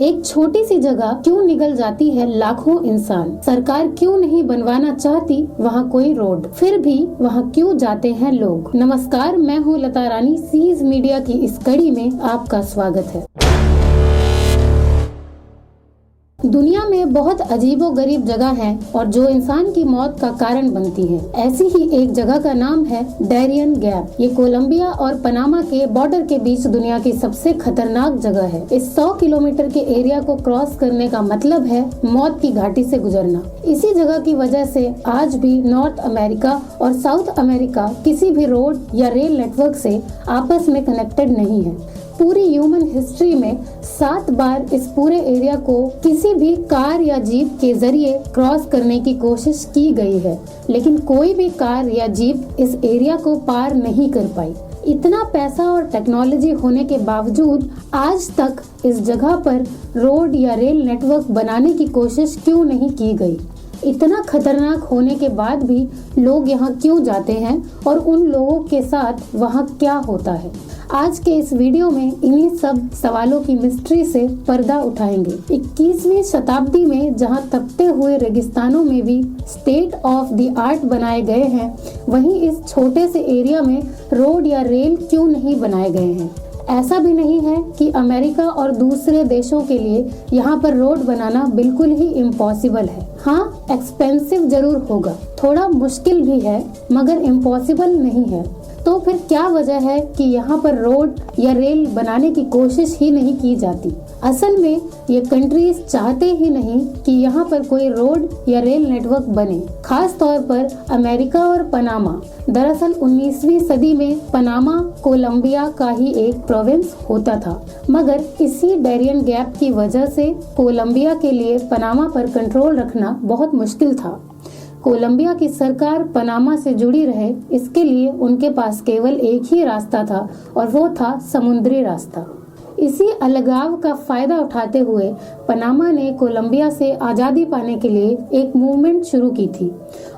एक छोटी सी जगह क्यों निगल जाती है लाखों इंसान। सरकार क्यों नहीं बनवाना चाहती वहाँ कोई रोड, फिर भी वहाँ क्यों जाते हैं लोग। नमस्कार, मैं हूँ लता रानी। सीज मीडिया की इस कड़ी में आपका स्वागत है। दुनिया में बहुत अजीबोगरीब जगह हैं और जो इंसान की मौत का कारण बनती है। ऐसी ही एक जगह का नाम है डैरियन गैप। ये कोलंबिया और पनामा के बॉर्डर के बीच दुनिया की सबसे खतरनाक जगह है। इस 100 किलोमीटर के एरिया को क्रॉस करने का मतलब है मौत की घाटी से गुजरना। इसी जगह की वजह से आज भी नॉर्थ अमेरिका और साउथ अमेरिका किसी भी रोड या रेल नेटवर्क से आपस में कनेक्टेड नहीं है। पूरी ह्यूमन हिस्ट्री में 7 बार इस पूरे एरिया को किसी भी कार या जीप के जरिए क्रॉस करने की कोशिश की गई है, लेकिन कोई भी कार या जीप इस एरिया को पार नहीं कर पाई। इतना पैसा और टेक्नोलॉजी होने के बावजूद आज तक इस जगह पर रोड या रेल नेटवर्क बनाने की कोशिश क्यों नहीं की गई। इतना खतरनाक होने के बाद भी लोग यहाँ क्यों जाते हैं और उन लोगों के साथ वहाँ क्या होता है। आज के इस वीडियो में इन्हीं सब सवालों की मिस्ट्री से पर्दा उठाएंगे। 21वीं शताब्दी में जहां तपते हुए रेगिस्तानों में भी स्टेट ऑफ द आर्ट बनाए गए हैं, वहीं इस छोटे से एरिया में रोड या रेल क्यों नहीं बनाए गए हैं। ऐसा भी नहीं है कि अमेरिका और दूसरे देशों के लिए यहाँ पर रोड बनाना बिल्कुल ही इम्पॉसिबल है। हाँ, एक्सपेंसिव जरूर होगा, थोड़ा मुश्किल भी है, मगर इम्पॉसिबल नहीं है। तो फिर क्या वजह है कि यहाँ पर रोड या रेल बनाने की कोशिश ही नहीं की जाती। असल में ये कंट्रीज चाहते ही नहीं कि यहाँ पर कोई रोड या रेल नेटवर्क बने, खास तौर पर अमेरिका और पनामा। दरअसल 19वीं सदी में पनामा कोलंबिया का ही एक प्रोविंस होता था, मगर इसी डैरियन गैप की वजह से कोलंबिया के लिए पनामा पर कंट्रोल रखना बहुत मुश्किल था। कोलंबिया की सरकार पनामा से जुड़ी रहे, इसके लिए उनके पास केवल एक ही रास्ता था और वो था समुद्री रास्ता। इसी अलगाव का फायदा उठाते हुए पनामा ने कोलंबिया से आज़ादी पाने के लिए एक मूवमेंट शुरू की थी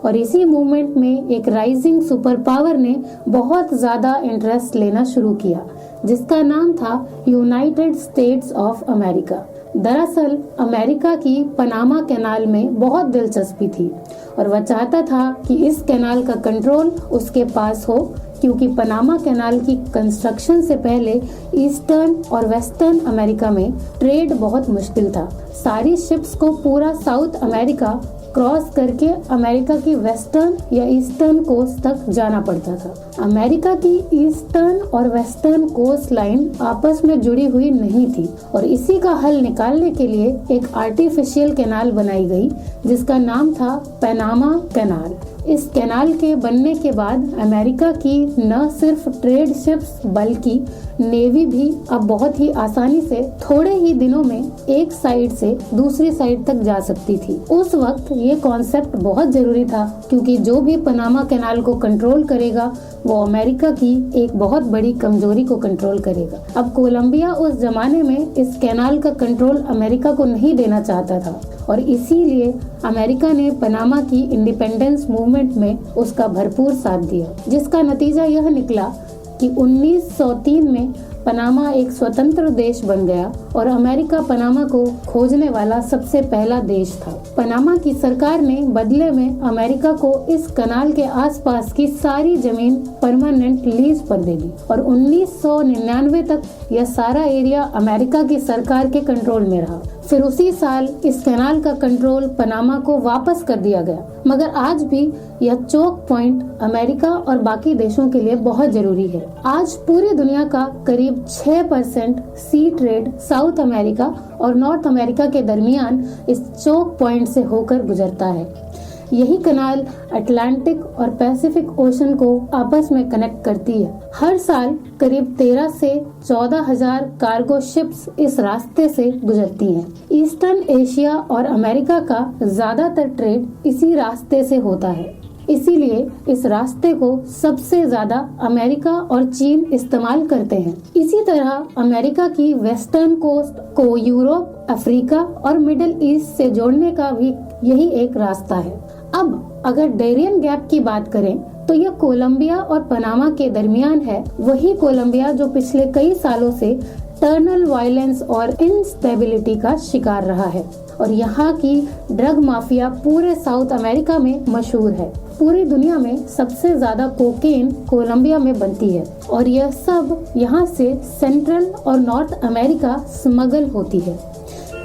और इसी मूवमेंट में एक राइजिंग सुपर पावर ने बहुत ज़्यादा इंटरेस्ट लेना शुरू किया, जिसका नाम था यूनाइटेड स्टेट्स ऑफ अमेरिका। दरअसल अमेरिका की पनामा कैनाल में बहुत दिलचस्पी थी और वह चाहता था कि इस कैनाल का कंट्रोल उसके पास हो, क्योंकि पनामा कैनाल की कंस्ट्रक्शन से पहले ईस्टर्न और वेस्टर्न अमेरिका में ट्रेड बहुत मुश्किल था। सारी शिप्स को पूरा साउथ अमेरिका क्रॉस करके अमेरिका की वेस्टर्न या ईस्टर्न कोस्ट तक जाना पड़ता था। अमेरिका की ईस्टर्न और वेस्टर्न कोस्ट लाइन आपस में जुड़ी हुई नहीं थी और इसी का हल निकालने के लिए एक आर्टिफिशियल कैनाल बनाई गई, जिसका नाम था पनामा कैनाल। इस कैनाल के बनने के बाद अमेरिका की न सिर्फ ट्रेड शिप्स बल्कि नेवी भी अब बहुत ही आसानी से थोड़े ही दिनों में एक साइड से दूसरी साइड तक जा सकती थी। उस वक्त ये कॉन्सेप्ट बहुत जरूरी था, क्योंकि जो भी पनामा कैनाल को कंट्रोल करेगा वो अमेरिका की एक बहुत बड़ी कमजोरी को कंट्रोल करेगा। अब कोलंबिया उस जमाने में इस कैनाल का कंट्रोल अमेरिका को नहीं देना चाहता था और इसीलिए अमेरिका ने पनामा की इंडिपेंडेंस मूवमेंट में उसका भरपूर साथ दिया, जिसका नतीजा यह निकला कि 1903 में पनामा एक स्वतंत्र देश बन गया और अमेरिका पनामा को खोजने वाला सबसे पहला देश था। पनामा की सरकार ने बदले में अमेरिका को इस कनाल के आसपास की सारी जमीन परमानेंट लीज पर दे दी और 1999 तक यह सारा एरिया अमेरिका की सरकार के कंट्रोल में रहा। फिर उसी साल इस कैनाल का कंट्रोल पनामा को वापस कर दिया गया, मगर आज भी यह चोक पॉइंट अमेरिका और बाकी देशों के लिए बहुत जरूरी है। आज पूरी दुनिया का करीब 6% सी ट्रेड साउथ अमेरिका और नॉर्थ अमेरिका के दरमियान इस चोक पॉइंट से होकर गुजरता है। यही कनाल अटलांटिक और पैसिफिक ओशन को आपस में कनेक्ट करती है। हर साल करीब 13 से 14 हजार कार्गो शिप्स इस रास्ते से गुजरती हैं। ईस्टर्न एशिया और अमेरिका का ज्यादातर ट्रेड इसी रास्ते से होता है, इसीलिए इस रास्ते को सबसे ज्यादा अमेरिका और चीन इस्तेमाल करते हैं। इसी तरह अमेरिका की वेस्टर्न कोस्ट को यूरोप, अफ्रीका और मिडिल ईस्ट से जोड़ने का भी यही एक रास्ता है। अब अगर डैरियन गैप की बात करें तो यह कोलंबिया और पनामा के दरमियान है। वही कोलंबिया जो पिछले कई सालों से इंटरनल वायलेंस और इंस्टेबिलिटी का शिकार रहा है और यहाँ की ड्रग माफिया पूरे साउथ अमेरिका में मशहूर है। पूरी दुनिया में सबसे ज्यादा कोकेन कोलंबिया में बनती है और यह सब यहाँ से सेंट्रल और नॉर्थ अमेरिका स्मगल होती है।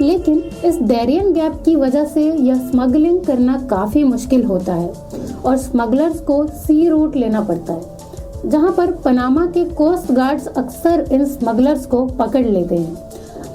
लेकिन इस डैरियन गैप की वजह से यह स्मगलिंग करना काफी मुश्किल होता है और स्मगलर्स को सी रूट लेना पड़ता है, जहाँ पर पनामा के कोस्ट गार्ड्स अक्सर इन स्मगलर्स को पकड़ लेते हैं।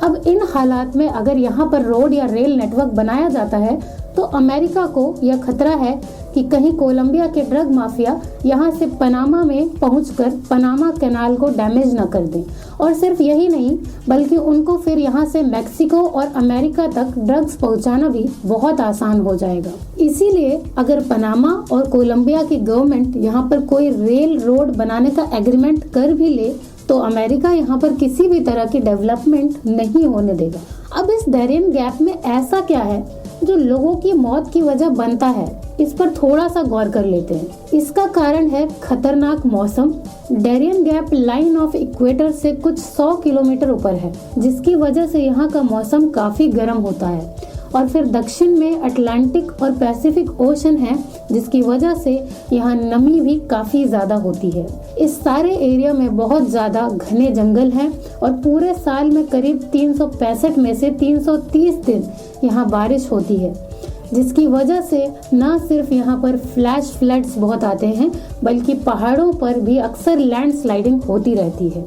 अब इन हालात में अगर यहाँ पर रोड या रेल नेटवर्क बनाया जाता है तो अमेरिका को यह खतरा है कि कहीं कोलंबिया के ड्रग माफिया यहाँ से पनामा में पहुंचकर पनामा कैनाल को डैमेज न कर दें। और सिर्फ यही नहीं बल्कि उनको फिर यहाँ से मैक्सिको और अमेरिका तक ड्रग्स पहुँचाना भी बहुत आसान हो जाएगा। इसीलिए अगर पनामा और कोलंबिया की गवर्नमेंट यहाँ पर कोई रेल रोड बनाने का एग्रीमेंट कर भी ले तो अमेरिका यहाँ पर किसी भी तरह की डेवलपमेंट नहीं होने देगा। अब इस डैरियन गैप में ऐसा क्या है जो लोगों की मौत की वजह बनता है, इस पर थोड़ा सा गौर कर लेते हैं। इसका कारण है खतरनाक मौसम। Darien gap line of equator से कुछ 100 किलोमीटर ऊपर है, जिसकी वजह से यहाँ का मौसम काफी गर्म होता है। और फिर दक्षिण में अटलांटिक और पैसिफिक ओशन है, जिसकी वजह से यहाँ नमी भी काफी ज्यादा होती है। इस सारे एरिया में बहुत ज्यादा घने जंगल हैं और पूरे साल में करीब 365 में से 330 दिन यहाँ बारिश होती है, जिसकी वजह से न सिर्फ यहाँ पर फ्लैश फ्लड्स बहुत आते हैं बल्कि पहाड़ों पर भी अक्सर लैंडस्लाइडिंग होती रहती है।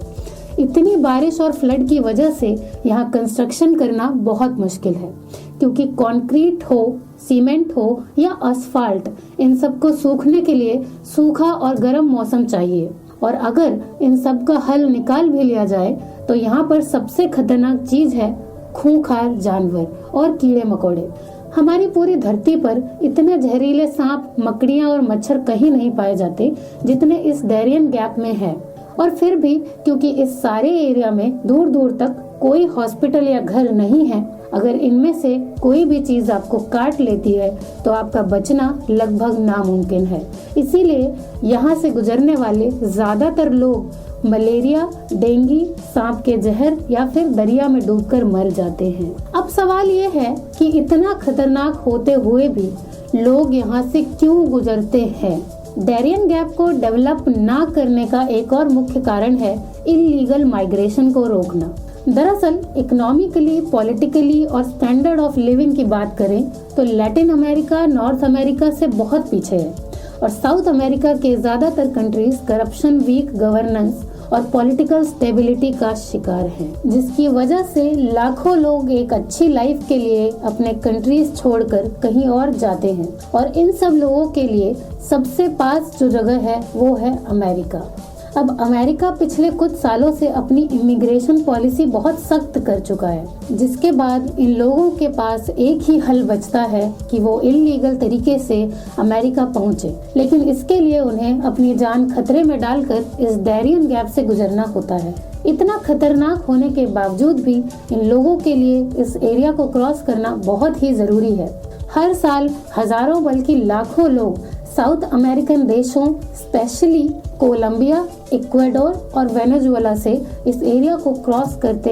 इतनी बारिश और फ्लड की वजह से यहाँ कंस्ट्रक्शन करना बहुत मुश्किल है, क्योंकि कंक्रीट हो, सीमेंट हो या असफाल्ट, इन सबको सूखने के लिए सूखा और गर्म मौसम चाहिए। और अगर इन सब का हल निकाल भी लिया जाए तो यहाँ पर सबसे खतरनाक चीज है खूंखार जानवर और कीड़े मकोड़े। हमारी पूरी धरती पर इतने जहरीले सांप, मकड़ियाँ और मच्छर कहीं नहीं पाए जाते जितने इस डैरियन गैप में है। और फिर भी क्योंकि इस सारे एरिया में दूर दूर तक कोई हॉस्पिटल या घर नहीं है, अगर इनमें से कोई भी चीज आपको काट लेती है तो आपका बचना लगभग नामुमकिन है। इसीलिए यहाँ से गुजरने वाले ज्यादातर लोग मलेरिया, डेंगू, सांप के जहर या फिर दरिया में डूबकर मर जाते हैं। अब सवाल ये है कि इतना खतरनाक होते हुए भी लोग यहाँ से क्यों गुजरते हैं? डैरियन गैप को डेवलप ना करने का एक और मुख्य कारण है इल्लीगल माइग्रेशन को रोकना। दरअसल इकोनॉमिकली, पॉलिटिकली और स्टैंडर्ड ऑफ लिविंग की बात करें तो लैटिन अमेरिका नॉर्थ अमेरिका से बहुत पीछे है और साउथ अमेरिका के ज्यादातर कंट्रीज करप्शन, वीक गवर्नेंस और पॉलिटिकल स्टेबिलिटी का शिकार हैं, जिसकी वजह से लाखों लोग एक अच्छी लाइफ के लिए अपने कंट्रीज छोड़कर कहीं और जाते हैं। और इन सब लोगों के लिए सबसे पास जो जगह है वो है अमेरिका। अब अमेरिका पिछले कुछ सालों से अपनी इमिग्रेशन पॉलिसी बहुत सख्त कर चुका है, जिसके बाद इन लोगों के पास एक ही हल बचता है कि वो इल्लीगल तरीके से अमेरिका पहुंचे। लेकिन इसके लिए उन्हें अपनी जान खतरे में डालकर इस डैरियन गैप से गुजरना होता है। इतना खतरनाक होने के बावजूद भी इन लोगों के लिए इस एरिया को क्रॉस करना बहुत ही जरूरी है। हर साल हजारों बल्कि लाखों लोग साउथ अमेरिकन देशों, स्पेशली कोलंबिया, इक्वाडोर और वेनेजुएला से इस एरिया को क्रॉस करते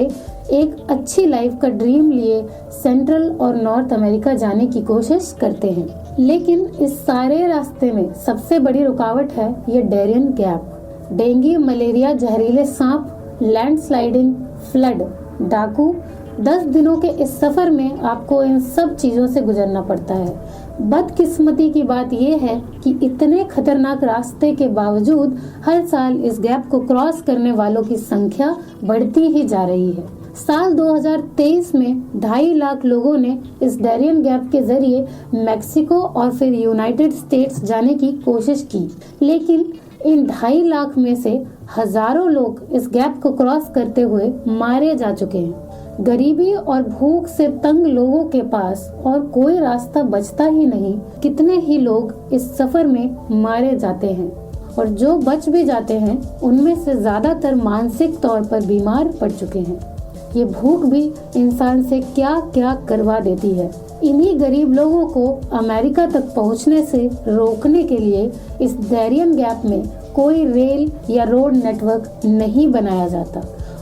एक अच्छी लाइफ का ड्रीम लिए सेंट्रल और नॉर्थ अमेरिका जाने की कोशिश करते हैं। लेकिन इस सारे रास्ते में सबसे बड़ी रुकावट है ये डैरियन गैप। डेंगू, मलेरिया, जहरीले सांप, लैंडस्लाइडिंग, फ्लड, डाकू, 10 दिनों के इस सफर में आपको इन सब चीजों से गुजरना पड़ता है। बदकिस्मती की बात यह है कि इतने खतरनाक रास्ते के बावजूद हर साल इस गैप को क्रॉस करने वालों की संख्या बढ़ती ही जा रही है। साल 2023 में 2.5 लाख लोगों ने इस डैरियन गैप के जरिए मैक्सिको और फिर यूनाइटेड स्टेट्स जाने की कोशिश की, लेकिन इन 2.5 लाख में से हजारों लोग इस गैप को क्रॉस करते हुए मारे जा चुके हैं। गरीबी और भूख से तंग लोगों के पास और कोई रास्ता बचता ही नहीं। कितने ही लोग इस सफर में मारे जाते हैं और जो बच भी जाते हैं उनमें से ज्यादातर मानसिक तौर पर बीमार पड़ चुके हैं। ये भूख भी इंसान से क्या क्या करवा देती है। इन्हीं गरीब लोगों को अमेरिका तक पहुंचने से रोकने के लिए इस डैरियन गैप में कोई रेल या रोड नेटवर्क नहीं बनाया जाता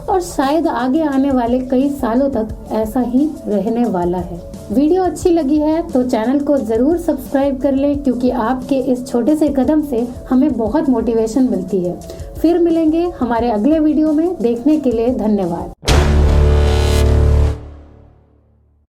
और शायद आगे आने वाले कई सालों तक ऐसा ही रहने वाला है। वीडियो अच्छी लगी है तो चैनल को जरूर सब्सक्राइब कर लें, क्योंकि आपके इस छोटे से कदम से हमें बहुत मोटिवेशन मिलती है। फिर मिलेंगे हमारे अगले वीडियो में। देखने के लिए धन्यवाद।